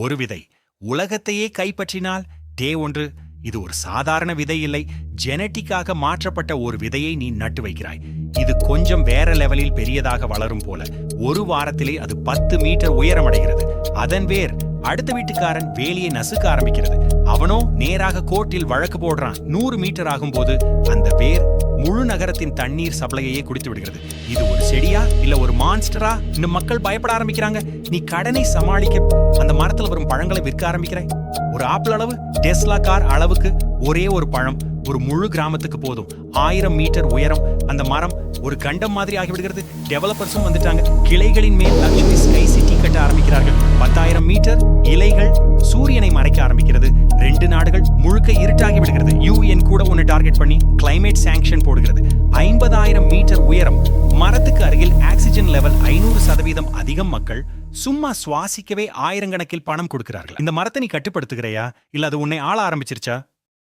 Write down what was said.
ஒரு விதை உலகத்தையே கைப்பற்றினால் டே 1. இது ஒரு சாதாரண விதை இல்லை, ஜெனட்டிக்காக மாற்றப்பட்ட ஒரு விதையை நீ நட்டு வைக்கிறாய். இது கொஞ்சம் வேற லெவலில் பெரியதாக வளரும் போல ஒரு வாரத்திலே அது 10 மீட்டர் உயரமடைகிறது. அதன் வேர் அடுத்த வீட்டுக்காரன் வேலியை நசுக்க ஆரம்பிக்கிறது. அவனோ நேராக கோர்ட்டில் வழக்கு போடுறான். 100 மீட்டர் ஆகும்போது அந்த வேர் முழு நகரத்தின் தண்ணீர் சப்ளையே குடித்து விடுகிறது. இது ஒரு செடியா இல்ல ஒரு மான்ஸ்டரா? இந்த மக்கள் பயப்பட ஆரம்பிக்கிறாங்க. நீ கடனை சமாளிக்க அந்த மரத்துல வரும் பழங்களை விற்க ஆரம்பிக்கிறாய். ஒரு ஆப்பிள் அளவு, டெஸ்லா கார் அளவுக்கு ஒரே ஒரு பழம் ஒரு முழு கிராமத்துக்கு போதும். 1000 மீட்டர் உயரம் அந்த மரம் ஒரு கண்டம் மாதிரி ஆகிவிடுகிறது. டெவலப்பர்ஸும் வந்துட்டாங்க. கிளைகளின் மேல் லக்ஷ்மி ஸ்கை சிட்டி கட்ட ஆரம்பிக்கிறார்கள். 10,000 மீட்டர் இலைகள் சூரியனை மறைக்க ஆரம்பிக்கிறது. 2 நாடுகள் முழுக்க இருட்டாகி விடுகிறது. UN கூட ஒன்னு டார்கெட் பண்ணி கிளைமேட் சாங்ஷன் போடுகிறது. 50,000 மீட்டர் உயரம் மரத்துக்கு அருகில் ஆக்சிஜன் லெவல் 500% அதிகம். மக்கள் சும்மா சுவாசிக்கவே ஆயிரக்கணக்கில் பணம் கொடுக்கிறார்கள். இந்த மரத்தை நீ கட்டுப்படுத்துகிறையா இல்ல அது உன்னை ஆள ஆரம்பிச்சிருச்சா?